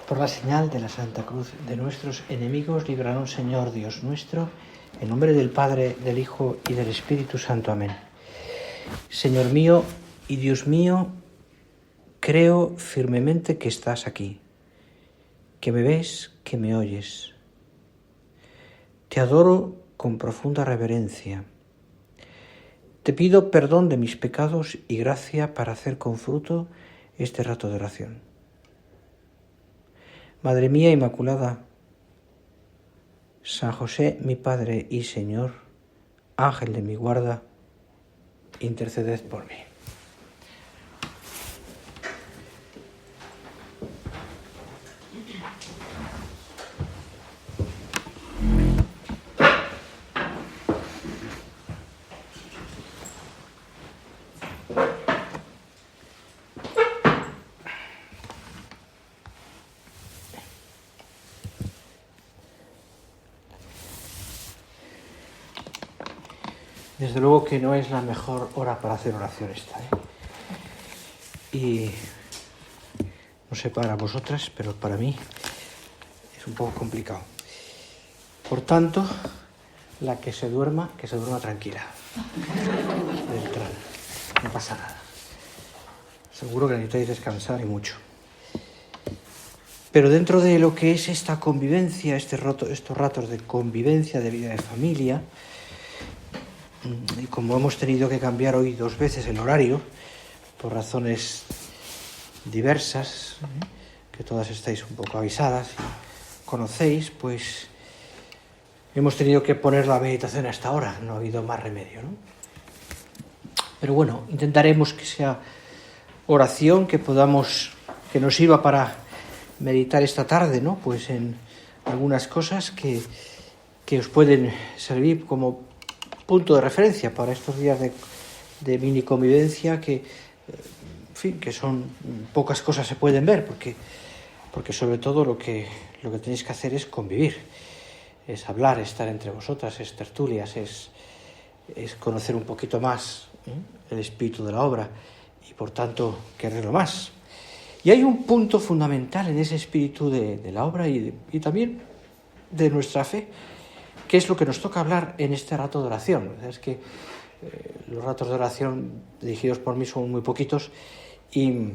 Por la señal de la Santa Cruz de nuestros enemigos, líbranos, Señor Dios nuestro, en nombre del Padre, del Hijo y del Espíritu Santo. Amén. Señor mío y Dios mío, creo firmemente que estás aquí, que me ves, que me oyes. Te adoro con profunda reverencia. Te pido perdón de mis pecados y gracia para hacer con fruto este rato de oración. Madre mía Inmaculada, San José, mi Padre y Señor, Ángel de mi guarda, interceded por mí. Desde luego que no es la mejor hora para hacer oración esta, Y no sé para vosotras, pero para mí es un poco complicado. Por tanto, la que se duerma tranquila. No pasa nada. Seguro que necesitáis descansar y mucho. Pero dentro de lo que es esta convivencia, estos ratos de convivencia, de vida de familia, y como hemos tenido que cambiar hoy 2 veces el horario, por razones diversas, que todas estáis un poco avisadas y conocéis, pues hemos tenido que poner la meditación a esta hora, no ha habido más remedio, ¿no? Pero bueno, intentaremos que sea oración, que nos sirva para meditar esta tarde, ¿no? Pues en algunas cosas que os pueden servir como punto de referencia para estos días de mini convivencia que, en fin, que son pocas cosas se pueden ver, porque sobre todo lo que tenéis que hacer es convivir, es hablar, estar entre vosotras, es tertulias, es conocer un poquito más el espíritu de la obra y por tanto quererlo más. Y hay un punto fundamental en ese espíritu de la obra y también de nuestra fe, que es lo que nos toca hablar en este rato de oración. Es que los ratos de oración dirigidos por mí son muy poquitos y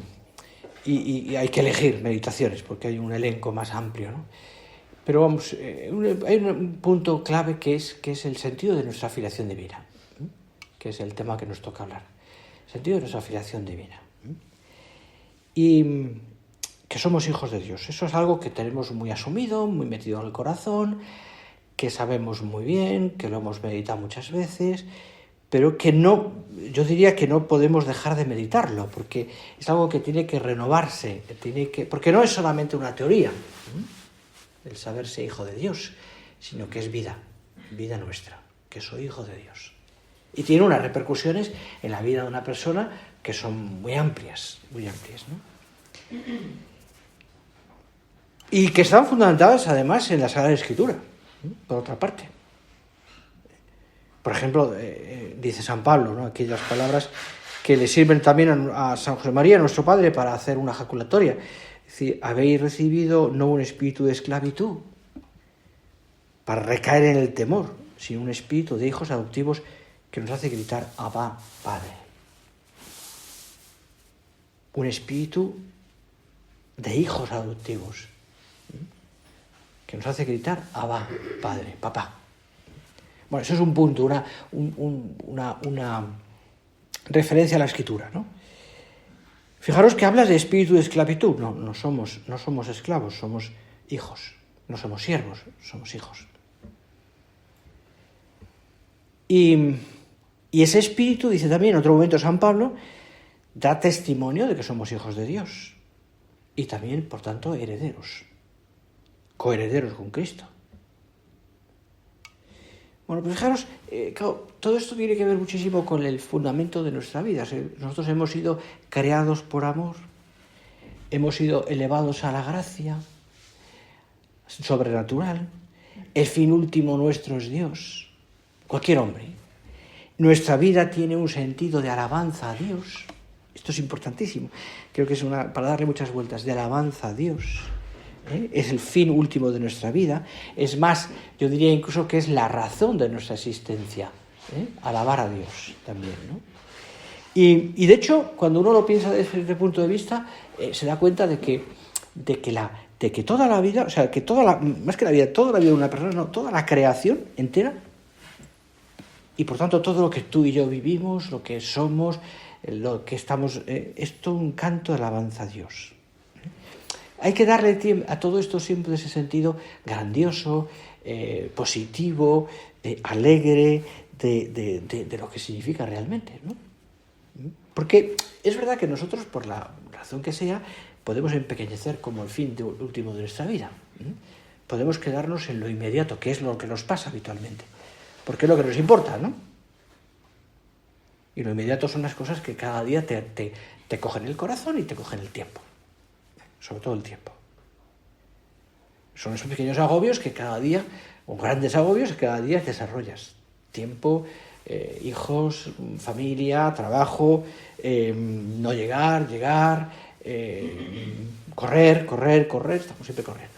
hay que elegir meditaciones porque hay un elenco más amplio, ¿no? Pero vamos, hay un punto clave que es el sentido de nuestra filiación divina, que es el tema que nos toca hablar. El sentido de nuestra filiación divina. Y que somos hijos de Dios. Eso es algo que tenemos muy asumido, muy metido en el corazón, que sabemos muy bien, que lo hemos meditado muchas veces, pero que no, yo diría que no podemos dejar de meditarlo, porque es algo que tiene que renovarse, porque no es solamente una teoría, el saberse hijo de Dios, sino que es vida nuestra, que soy hijo de Dios. Y tiene unas repercusiones en la vida de una persona que son muy amplias, ¿no? Y que están fundamentadas además en la Sagrada Escritura. Por otra parte, por ejemplo, dice San Pablo, ¿no? Aquellas palabras que le sirven también a San José María, nuestro Padre, para hacer una ejaculatoria. Es decir, habéis recibido no un espíritu de esclavitud para recaer en el temor, sino un espíritu de hijos adoptivos que nos hace gritar Abba, Padre. Un espíritu de hijos adoptivos que nos hace gritar Abba, Padre, Papá. Bueno, eso es un punto, una referencia a la Escritura, ¿no? Fijaros que hablas de espíritu de esclavitud. No somos esclavos, somos hijos. No somos siervos, somos hijos. Y ese espíritu, dice también en otro momento San Pablo, da testimonio de que somos hijos de Dios. Y también, por tanto, herederos. Coherederos con Cristo. Bueno, pues fijaros, claro, todo esto tiene que ver muchísimo con el fundamento de nuestra vida. Nosotros hemos sido creados por amor, hemos sido elevados a la gracia sobrenatural, el fin último nuestro es Dios, cualquier hombre. Nuestra vida tiene un sentido de alabanza a Dios. Esto es importantísimo. Creo que es para darle muchas vueltas, de alabanza a Dios. Es el fin último de nuestra vida. Es más, yo diría incluso que es la razón de nuestra existencia, alabar a Dios también, ¿no? Y de hecho, cuando uno lo piensa desde este punto de vista, se da cuenta de que toda la vida, o sea, que más que la vida, toda la vida de una persona, no, toda la creación entera, y por tanto todo lo que tú y yo vivimos, lo que somos, lo que estamos, es todo un canto de alabanza a Dios. Hay que darle a todo esto siempre ese sentido grandioso, positivo, alegre, de lo que significa realmente, ¿no? Porque es verdad que nosotros, por la razón que sea, podemos empequeñecer como el fin último de nuestra vida. Podemos quedarnos en lo inmediato, que es lo que nos pasa habitualmente, porque es lo que nos importa, ¿no? Y lo inmediato son las cosas que cada día te cogen el corazón y te cogen el tiempo, sobre todo el tiempo. Son esos pequeños agobios que cada día, o grandes agobios que cada día desarrollas. Tiempo, hijos, familia, trabajo, no llegar, correr, estamos siempre corriendo.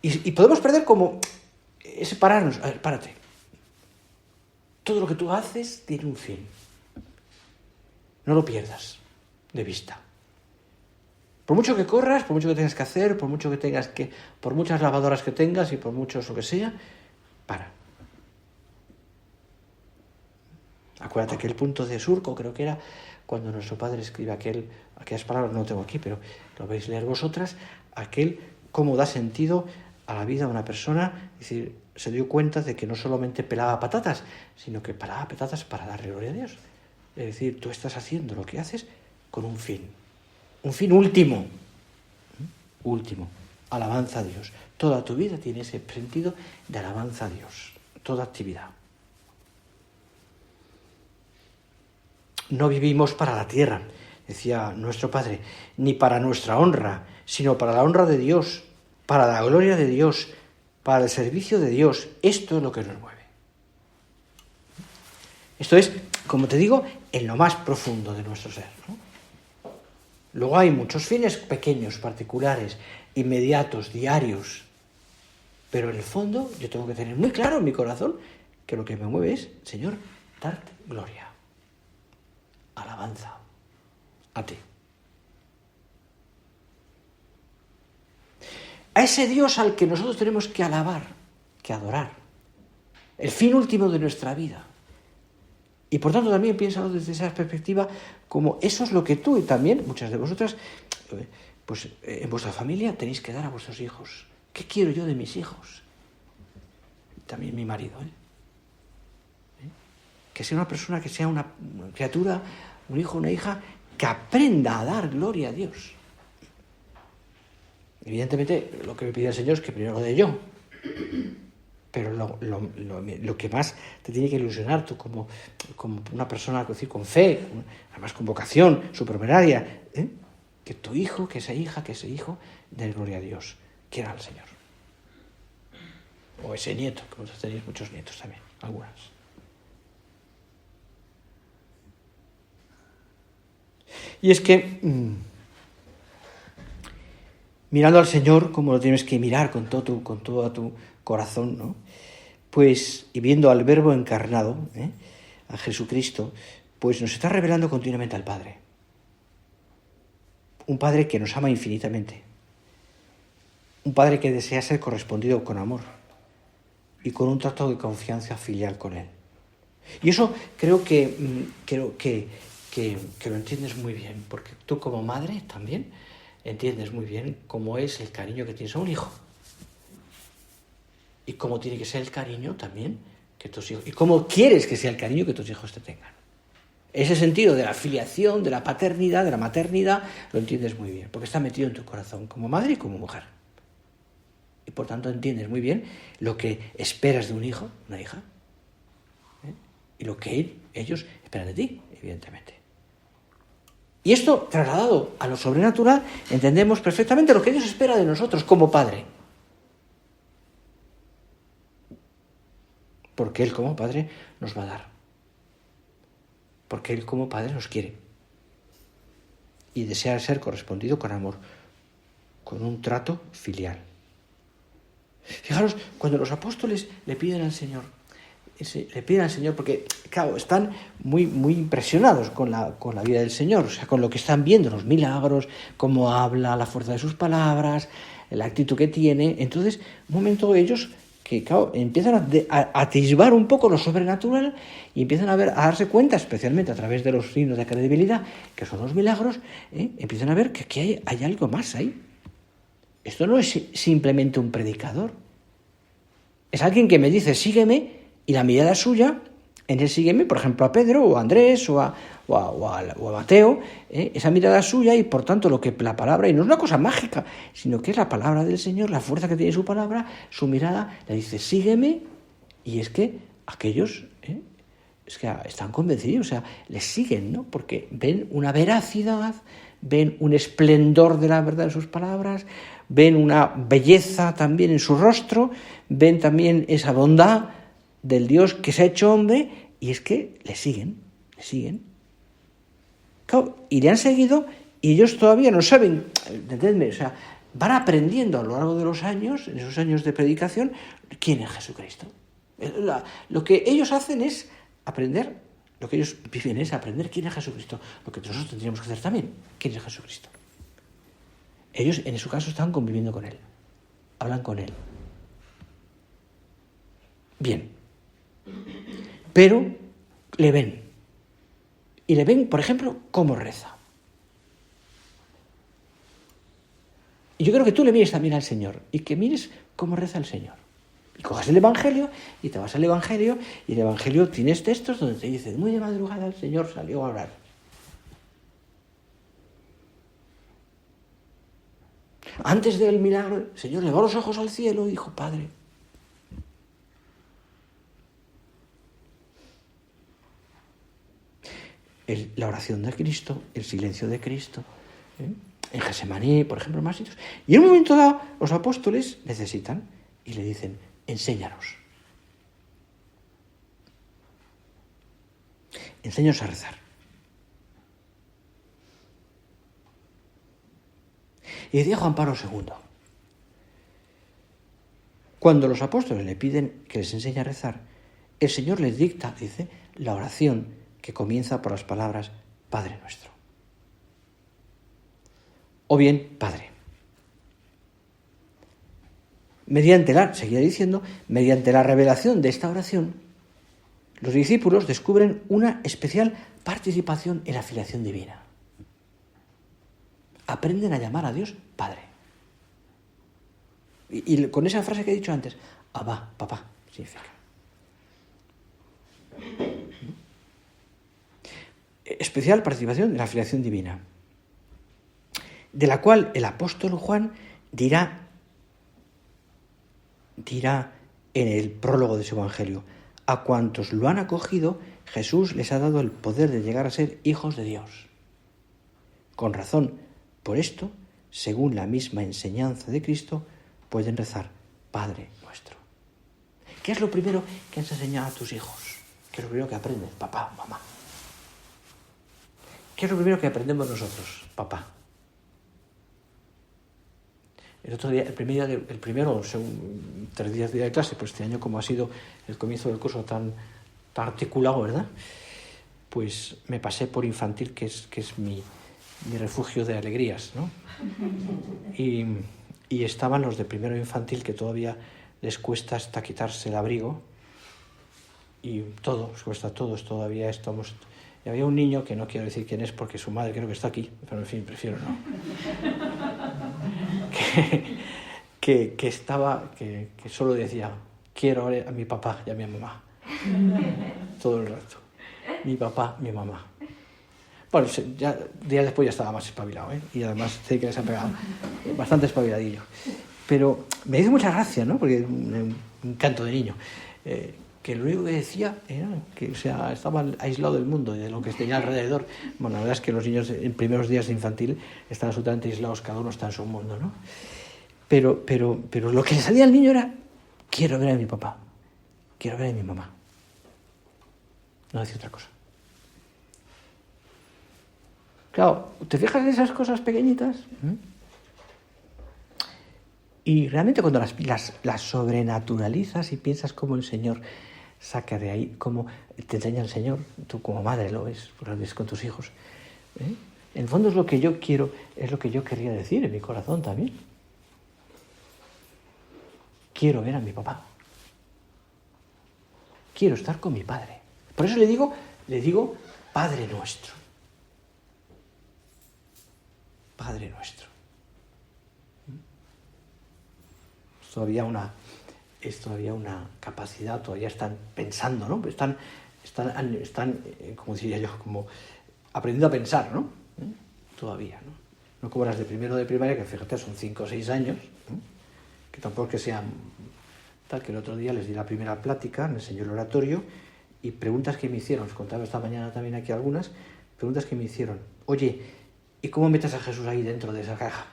Y podemos perder como ese pararnos. A ver, párate. Todo lo que tú haces tiene un fin. No lo pierdas de vista. Por mucho que corras, por mucho que tengas que hacer, por muchas lavadoras que tengas y por muchos lo que sea, para. Acuérdate que el punto de surco, creo que era cuando nuestro padre escribe aquellas palabras, no lo tengo aquí, pero lo vais a leer vosotras, cómo da sentido a la vida de una persona, es decir, se dio cuenta de que no solamente pelaba patatas, sino que pelaba patatas para darle gloria a Dios. Es decir, tú estás haciendo lo que haces con un fin último, alabanza a Dios. Toda tu vida tiene ese sentido de alabanza a Dios, toda actividad. No vivimos para la tierra, decía nuestro Padre, ni para nuestra honra, sino para la honra de Dios, para la gloria de Dios, para el servicio de Dios. Esto es lo que nos mueve. Esto es, como te digo, en lo más profundo de nuestro ser, ¿no? Luego hay muchos fines pequeños, particulares, inmediatos, diarios. Pero en el fondo yo tengo que tener muy claro en mi corazón que lo que me mueve es, Señor, darte gloria, alabanza a ti. A ese Dios al que nosotros tenemos que alabar, que adorar. El fin último de nuestra vida. Y por tanto también piénsalo desde esa perspectiva como eso es lo que tú y también muchas de vosotras, pues en vuestra familia tenéis que dar a vuestros hijos. ¿Qué quiero yo de mis hijos? También mi marido, que sea una persona, que sea una criatura, un hijo, una hija, que aprenda a dar gloria a Dios. Evidentemente, lo que me pide el Señor es que primero lo dé yo. Pero lo que más te tiene que ilusionar tú como una persona con fe, además con vocación supernumeraria, que tu hijo, que esa hija, que ese hijo dé gloria a Dios, quiera al Señor. O ese nieto, que vosotros tenéis muchos nietos también, algunas. Y es que mirando al Señor, como lo tienes que mirar con todo tu corazón, ¿no? Pues, y viendo al Verbo encarnado, a Jesucristo, pues nos está revelando continuamente al Padre. Un Padre que nos ama infinitamente. Un Padre que desea ser correspondido con amor y con un trato de confianza filial con Él. Y eso creo que lo entiendes muy bien, porque tú como madre también entiendes muy bien cómo es el cariño que tienes a un hijo. Y cómo tiene que ser el cariño también que tus hijos... Y cómo quieres que sea el cariño que tus hijos te tengan. Ese sentido de la filiación, de la paternidad, de la maternidad, lo entiendes muy bien, porque está metido en tu corazón como madre y como mujer. Y por tanto entiendes muy bien lo que esperas de un hijo, una hija, y lo que ellos esperan de ti, evidentemente. Y esto, trasladado a lo sobrenatural, entendemos perfectamente lo que Dios espera de nosotros como Padre. Porque Él como Padre nos va a dar. Porque Él como Padre nos quiere. y desea ser correspondido con amor, con un trato filial. Fijaros, cuando los apóstoles le piden al Señor, porque, claro, están muy, muy impresionados con la vida del Señor, o sea, con lo que están viendo, los milagros, cómo habla, la fuerza de sus palabras, la actitud que tiene. Entonces, un momento ellos que, claro, empiezan a atisbar un poco lo sobrenatural y empiezan a darse cuenta, especialmente a través de los signos de credibilidad, que son los milagros, empiezan a ver que aquí hay algo más ahí. Esto no es simplemente un predicador. Es alguien que me dice, sígueme, y la mirada suya, en él sígueme, por ejemplo, a Pedro, o a Andrés, o a Mateo, esa mirada suya, y por tanto lo que la palabra, y no es una cosa mágica, sino que es la palabra del Señor, la fuerza que tiene su palabra, su mirada, le dice, sígueme, y es que aquellos es que están convencidos, o sea, les siguen, ¿no? Porque ven una veracidad, ven un esplendor de la verdad en sus palabras, ven una belleza también en su rostro, ven también esa bondad del Dios que se ha hecho hombre, y es que le siguen. Claro, y le han seguido, y ellos todavía no saben, entendedme, o sea, van aprendiendo a lo largo de los años, en esos años de predicación, quién es Jesucristo. Lo que ellos hacen es aprender, lo que ellos viven es aprender quién es Jesucristo, lo que nosotros tendríamos que hacer también, quién es Jesucristo. Ellos, en su caso, están conviviendo con Él, hablan con Él. Bien, pero le ven. Y le ven, por ejemplo, cómo reza. Y yo creo que tú le mires también al Señor y que mires cómo reza el Señor. Y coges el Evangelio y te vas al Evangelio, y el Evangelio tienes textos donde te dicen, muy de madrugada el Señor salió a orar. Antes del milagro, el Señor levantó los ojos al cielo y dijo, Padre. La oración de Cristo, el silencio de Cristo, en Getsemaní, por ejemplo, más sitios. Y en un momento dado, los apóstoles necesitan y le dicen, enséñanos. Enséñanos a rezar. Y decía Juan Pablo II, cuando los apóstoles le piden que les enseñe a rezar, el Señor les dicta, dice, la oración que comienza por las palabras Padre nuestro. O bien, Padre. Seguía diciendo, mediante la revelación de esta oración, los discípulos descubren una especial participación en la filiación divina. Aprenden a llamar a Dios Padre. Y con esa frase que he dicho antes, Abba, papá, significa. Especial participación en la filiación divina, de la cual el apóstol Juan dirá en el prólogo de su Evangelio, a cuantos lo han acogido, Jesús les ha dado el poder de llegar a ser hijos de Dios. Con razón, por esto, según la misma enseñanza de Cristo, pueden rezar, Padre nuestro. ¿Qué es lo primero que has enseñado a tus hijos? ¿Qué es lo primero que aprendes, papá, mamá? ¿Qué es lo primero que aprendemos nosotros, papá? El primero, según 3 días de clase, pues este año, como ha sido el comienzo del curso tan articulado, ¿verdad? Pues me pasé por infantil, que es mi refugio de alegrías, ¿no? Y estaban los de primero infantil, que todavía les cuesta hasta quitarse el abrigo, y les cuesta a todos, todavía estamos. Y había un niño, que no quiero decir quién es porque su madre creo que está aquí, pero en fin, prefiero no. que solo decía, quiero a mi papá y a mi mamá. Todo el rato. Mi papá, mi mamá. Bueno, ya días después ya estaba más espabilado, y además sé que les ha pegado bastante espabiladillo. Pero me hizo mucha gracia, ¿no? Porque un canto de niño. Que lo único que decía era que, o sea, estaba aislado del mundo y de lo que tenía alrededor. Bueno, la verdad es que los niños en primeros días de infantil están absolutamente aislados, cada uno está en su mundo, ¿no? Pero lo que le salía al niño era, quiero ver a mi papá, quiero ver a mi mamá. No decía otra cosa. Claro, ¿te fijas en esas cosas pequeñitas? Y realmente cuando las sobrenaturalizas y piensas cómo el Señor saca de ahí, cómo te enseña el Señor, tú como madre lo ves con tus hijos. En el fondo es lo que yo quiero, es lo que yo quería decir en mi corazón también. Quiero ver a mi papá. Quiero estar con mi padre. Por eso le digo Padre nuestro. Padre nuestro. Es todavía una capacidad, todavía están pensando, ¿no? Están como diría yo, como aprendiendo a pensar, ¿no? Todavía, ¿no? No como las de primero de primaria, que fíjate, son 5 o 6 años, ¿no? Que tampoco es que sean tal, que el otro día les di la primera plática, me enseñó el oratorio, y preguntas que me hicieron, os contaba esta mañana también aquí algunas, preguntas que me hicieron. Oye, ¿y cómo metes a Jesús ahí dentro de esa caja?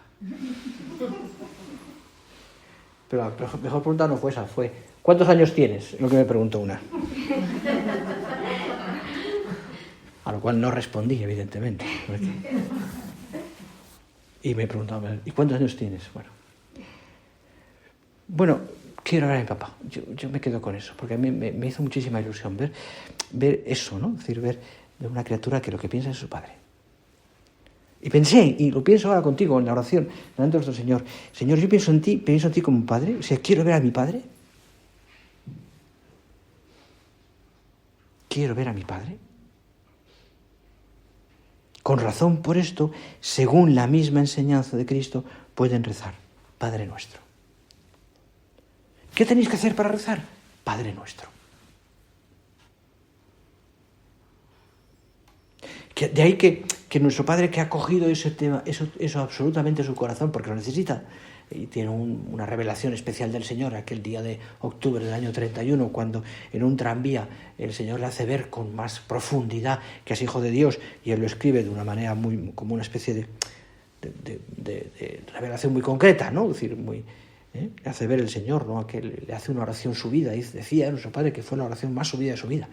Pero la mejor pregunta no fue esa, fue ¿cuántos años tienes? Lo que me preguntó una. A lo cual no respondí, evidentemente. Y me preguntaba, ¿y cuántos años tienes? Bueno, quiero ver a mi papá. Yo me quedo con eso, porque a mí me hizo muchísima ilusión ver eso, ¿no? Es decir, ver de una criatura que lo que piensa es su padre. Y pensé, y lo pienso ahora contigo en la oración, delante de nuestro Señor. Señor, yo pienso en ti como padre. O sea, quiero ver a mi padre. Quiero ver a mi padre. Con razón por esto, según la misma enseñanza de Cristo, pueden rezar, Padre nuestro. ¿Qué tenéis que hacer para rezar? Padre nuestro. De ahí que nuestro Padre, que ha cogido ese tema, eso absolutamente en su corazón, porque lo necesita, y tiene una revelación especial del Señor aquel día de octubre del año 31, cuando en un tranvía el Señor le hace ver con más profundidad que es hijo de Dios, y él lo escribe de una manera muy como una especie de revelación muy concreta, ¿no? Es decir, le hace ver el Señor, ¿no? Que le hace una oración subida, y decía nuestro Padre que fue la oración más subida de su vida,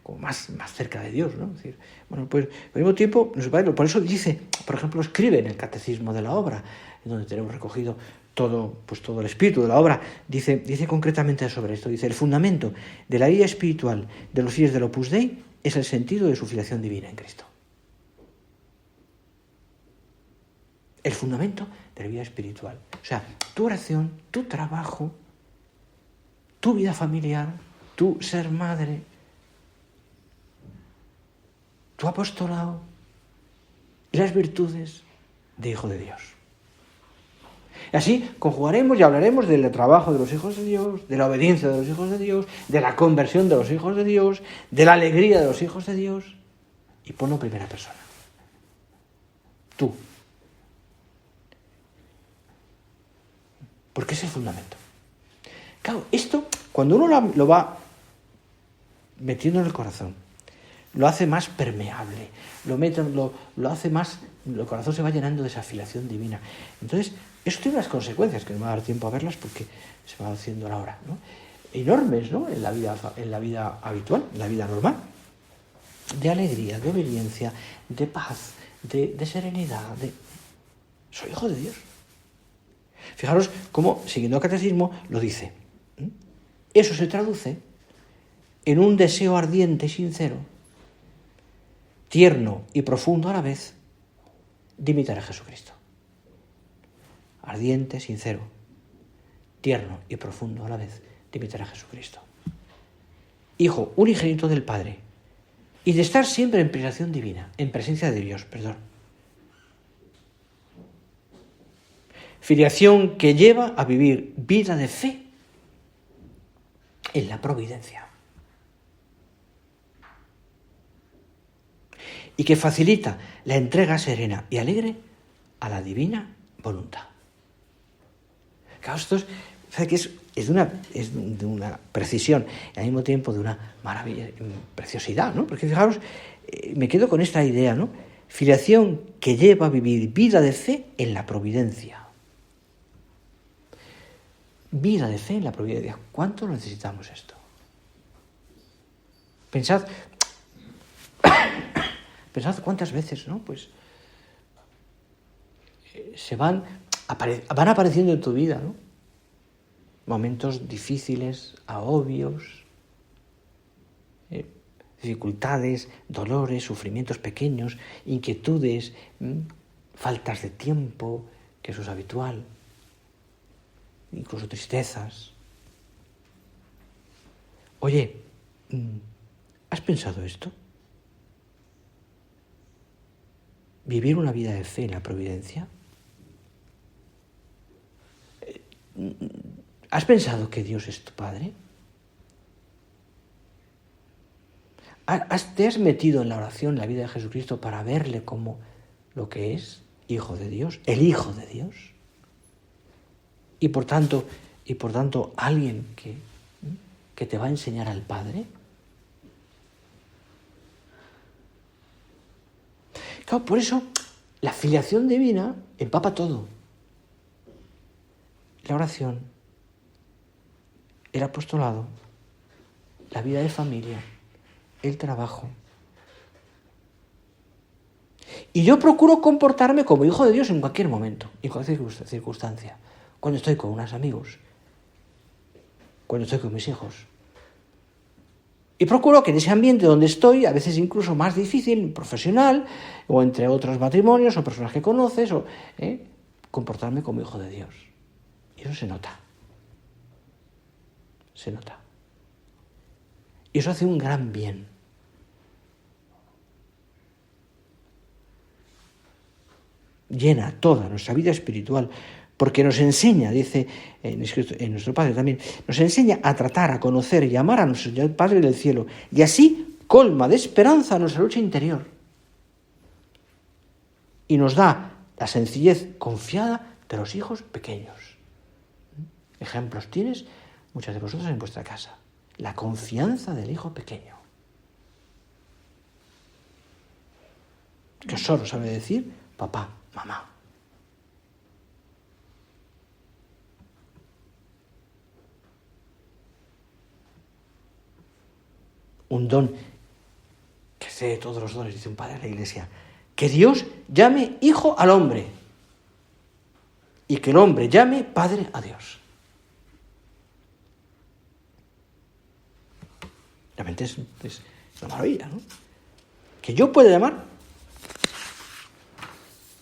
como más cerca de Dios, ¿no? Es decir, bueno, pues al mismo tiempo, nuestro Padre, por eso dice, por ejemplo, escribe en el Catecismo de la Obra, en donde tenemos recogido todo el espíritu de la obra, dice concretamente sobre esto, dice, el fundamento de la vida espiritual de los fieles del Opus Dei es el sentido de su filiación divina en Cristo. El fundamento de la vida espiritual. O sea, tu oración, tu trabajo, tu vida familiar, tu ser madre, tu apostolado y las virtudes de hijo de Dios. Y así conjugaremos y hablaremos del trabajo de los hijos de Dios, de la obediencia de los hijos de Dios, de la conversión de los hijos de Dios, de la alegría de los hijos de Dios. Y ponlo en primera persona. Tú. Porque es el fundamento. Claro, esto, cuando uno lo va metiendo en el corazón, lo hace más permeable, lo hace más, el corazón se va llenando de esa filiación divina. Entonces, eso tiene unas consecuencias, que no me va a dar tiempo a verlas porque se va haciendo la hora, ¿no? Enormes, ¿no? En la vida habitual, en la vida normal. De alegría, de obediencia, de paz, de serenidad. Soy hijo de Dios. Fijaros cómo, siguiendo el catecismo, lo dice. Eso se traduce en un deseo ardiente y sincero, tierno y profundo a la vez, de imitar a Jesucristo. Ardiente, sincero, tierno y profundo a la vez, de imitar a Jesucristo. Hijo unigénito del Padre, y de estar siempre en presencia divina, en presencia de Dios, perdón. Filiación que lleva a vivir vida de fe en la providencia. Y que facilita la entrega serena y alegre a la divina voluntad. Claro, esto es de una precisión y al mismo tiempo de una maravilla, preciosidad, ¿no? Porque fijaros, me quedo con esta idea, ¿no? Filiación que lleva a vivir vida de fe en la providencia. Vida de fe en la providencia. ¿Cuánto necesitamos esto? Pensad cuántas veces, ¿no? Pues van apareciendo en tu vida, ¿no? Momentos difíciles, agobios, dificultades, dolores, sufrimientos pequeños, inquietudes, faltas de tiempo, que eso es habitual, incluso tristezas. Oye, ¿has pensado esto? ¿Vivir una vida de fe en la providencia? ¿Has pensado que Dios es tu Padre? ¿Te has metido en la oración, en la vida de Jesucristo, para verle como lo que es, Hijo de Dios, el Hijo de Dios? Y por tanto, alguien que te va a enseñar al Padre. Claro, por eso la filiación divina empapa todo. La oración, el apostolado, la vida de familia, el trabajo. Y yo procuro comportarme como hijo de Dios en cualquier momento, en cualquier circunstancia. Cuando estoy con unos amigos, cuando estoy con mis hijos. Y procuro que en ese ambiente donde estoy, a veces incluso más difícil, profesional, o entre otros matrimonios, o personas que conoces, comportarme como hijo de Dios. Y eso se nota. Se nota. Y eso hace un gran bien. Llena toda nuestra vida espiritual, porque nos enseña, dice en nuestro Padre también, nos enseña a tratar, a conocer y amar a nuestro Señor Padre del cielo, y así colma de esperanza nuestra lucha interior. Y nos da la sencillez confiada de los hijos pequeños. Ejemplos tienes muchas de vosotros en vuestra casa. La confianza del hijo pequeño. Que solo sabe decir papá, mamá. Un don que sé todos los dones, dice un padre de la Iglesia. Que Dios llame hijo al hombre y que el hombre llame padre a Dios. Realmente es una maravilla, ¿no? Que yo pueda llamar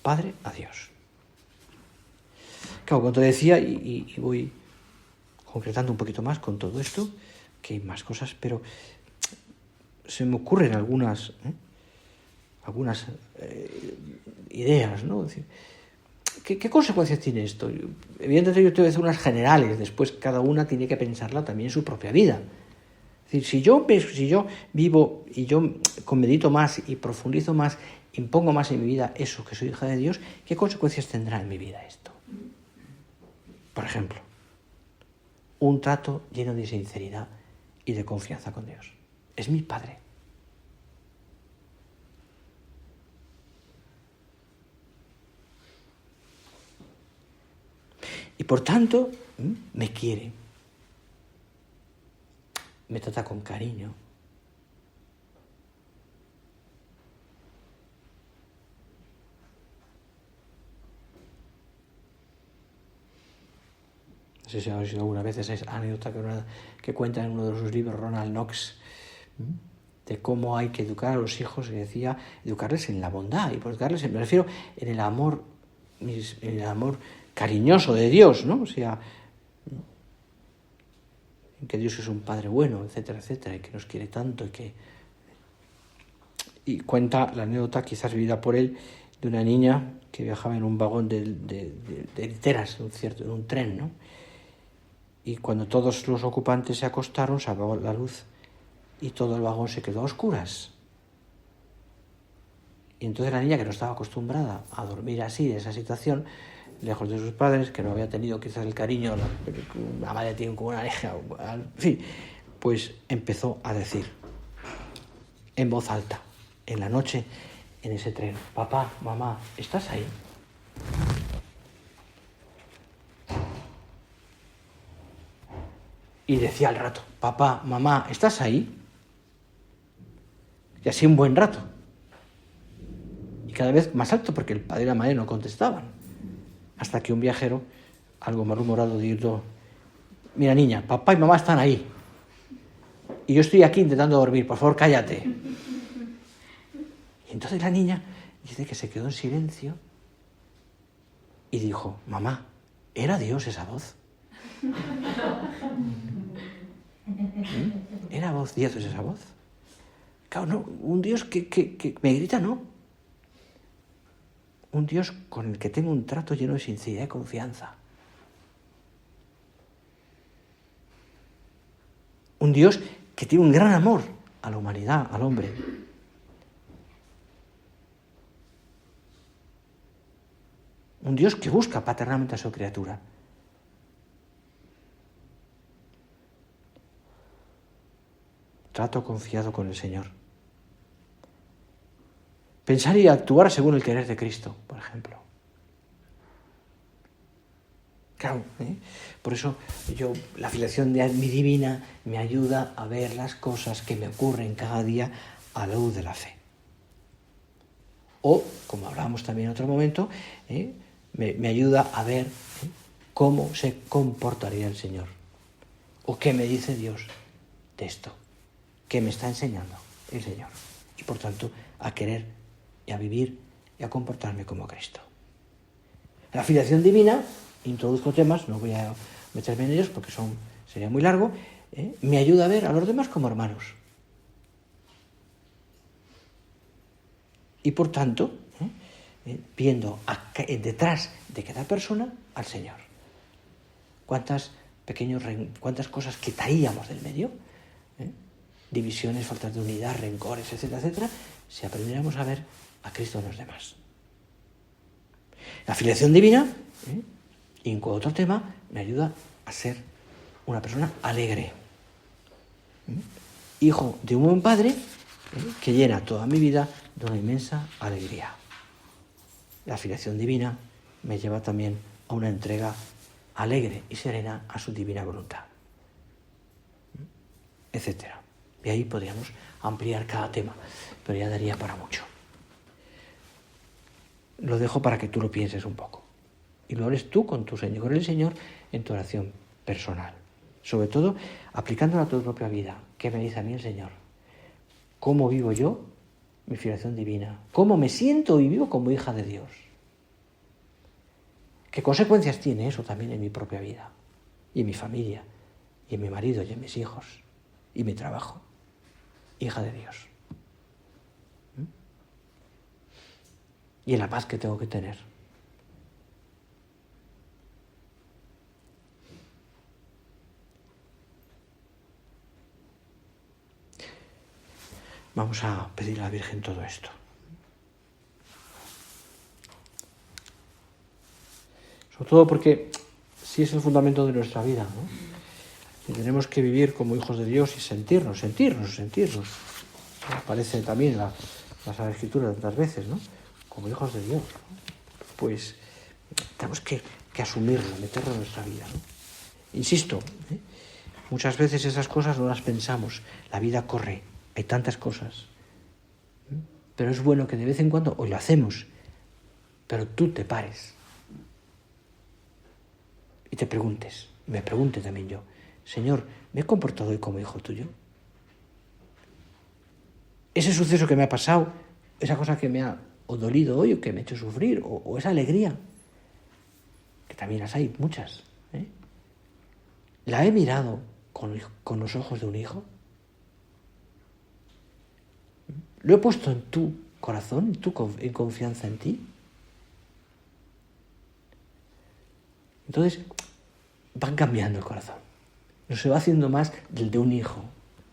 padre a Dios. Claro, como te decía, y voy concretando un poquito más con todo esto, que hay más cosas, pero se me ocurren algunas ideas, ¿no? Es decir, ¿qué consecuencias tiene esto? Evidentemente yo te voy a decir unas generales, después cada una tiene que pensarla también en su propia vida. Es decir, si yo vivo y yo medito más y profundizo más, impongo más en mi vida eso, que soy hija de Dios, ¿qué consecuencias tendrá en mi vida esto? Por ejemplo, un trato lleno de sinceridad y de confianza con Dios. Es mi Padre. Y por tanto, me quiere. Me trata con cariño. No sé si habéis oído alguna vez esa anécdota que cuenta en uno de sus libros Ronald Knox, de cómo hay que educar a los hijos, que decía, educarles en la bondad, y por educarles, me refiero, en el amor cariñoso de Dios, ¿no? O sea, que Dios es un Padre bueno, etcétera, etcétera, y que nos quiere tanto, y cuenta la anécdota, quizás vivida por él, de una niña que viajaba en un vagón de literas, en un tren, ¿no? Y cuando todos los ocupantes se acostaron, se apagó la luz y todo el vagón se quedó a oscuras. Y entonces la niña, que no estaba acostumbrada a dormir así, en esa situación, lejos de sus padres, que no había tenido quizás el cariño, la madre tiene como una hija, en fin, pues empezó a decir en voz alta, en la noche, en ese tren: papá, mamá, ¿estás ahí? Y decía al rato: papá, mamá, ¿estás ahí? Y así un buen rato. Y cada vez más alto, porque el padre y la madre no contestaban. Hasta que un viajero, algo malhumorado, dijo: mira, niña, papá y mamá están ahí. Y yo estoy aquí intentando dormir, por favor, cállate. Y entonces la niña dice que se quedó en silencio y dijo: mamá, ¿era Dios esa voz? ¿Era Dios esa voz? Claro, no, un Dios que me grita, no. Un Dios con el que tengo un trato lleno de sinceridad y confianza. Un Dios que tiene un gran amor a la humanidad, al hombre. Un Dios que busca paternalmente a su criatura. Trato confiado con el Señor. Pensar y actuar según el querer de Cristo, por ejemplo. Claro, por eso la filiación de mi divina me ayuda a ver las cosas que me ocurren cada día a la luz de la fe. O, como hablábamos también en otro momento, me ayuda a ver cómo se comportaría el Señor. O qué me dice Dios de esto, que me está enseñando el Señor. Y por tanto, a querer y a vivir y a comportarme como Cristo. La filiación divina, introduzco temas, no voy a meterme en ellos porque sería muy largo, me ayuda a ver a los demás como hermanos. Y por tanto, viendo detrás de cada persona al Señor. ¿Cuántas cosas quitaríamos del medio? Divisiones, faltas de unidad, rencores, etcétera, etcétera, si aprendiéramos a ver a Cristo en los demás. La filiación divina, y en otro tema, me ayuda a ser una persona alegre. Hijo de un buen padre que llena toda mi vida de una inmensa alegría. La filiación divina me lleva también a una entrega alegre y serena a su divina voluntad, etcétera. Y ahí podríamos ampliar cada tema, pero ya daría para mucho. Lo dejo para que tú lo pienses un poco. Y lo hables tú con el Señor en tu oración personal. Sobre todo, aplicándola a tu propia vida. ¿Qué me dice a mí el Señor? ¿Cómo vivo yo mi filiación divina? ¿Cómo me siento y vivo como hija de Dios? ¿Qué consecuencias tiene eso también en mi propia vida? Y en mi familia, y en mi marido, y en mis hijos, y mi trabajo. Hija de Dios. Y en la paz que tengo que tener. Vamos a pedir a la Virgen todo esto. Sobre todo porque sí es el fundamento de nuestra vida, ¿no? Y tenemos que vivir como hijos de Dios y sentirnos. Aparece también en la Sagrada Escritura tantas veces, ¿no? Como hijos de Dios, ¿no? Pues tenemos que asumirlo, meterlo en nuestra vida, ¿no? Insisto, muchas veces esas cosas no las pensamos. La vida corre, hay tantas cosas. Pero es bueno que de vez en cuando, hoy lo hacemos, pero tú te pares y te preguntes, y me pregunte también yo: Señor, ¿me he comportado hoy como hijo tuyo? Ese suceso que me ha pasado, esa cosa que me ha dolido hoy o que me ha hecho sufrir, o esa alegría, que también las hay muchas, ¿la he mirado con los ojos de un hijo? ¿Lo he puesto en tu corazón, en confianza en ti? Entonces, van cambiando el corazón. No se va haciendo más del de un hijo,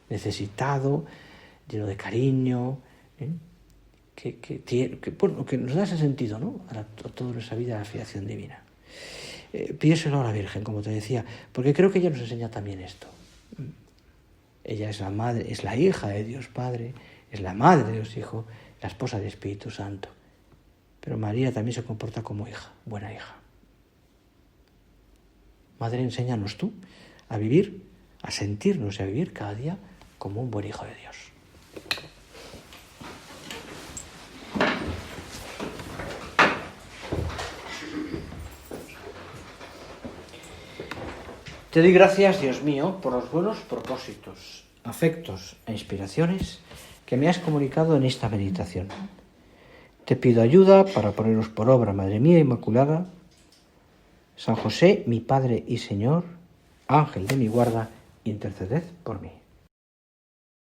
necesitado, lleno de cariño, que nos da ese sentido, ¿no? A toda nuestra vida, a la filiación divina. Pídeselo a la Virgen, como te decía, porque creo que ella nos enseña también esto. Ella es la madre, es la hija de Dios Padre, es la madre de Dios Hijo, la esposa del Espíritu Santo. Pero María también se comporta como hija, buena hija. Madre, enséñanos tú a vivir, a sentirnos y a vivir cada día como un buen hijo de Dios. Te doy gracias, Dios mío, por los buenos propósitos, afectos e inspiraciones que me has comunicado en esta meditación. Te pido ayuda para ponerlos por obra, Madre mía Inmaculada. San José, mi Padre y Señor, Ángel de mi guarda, interceded por mí.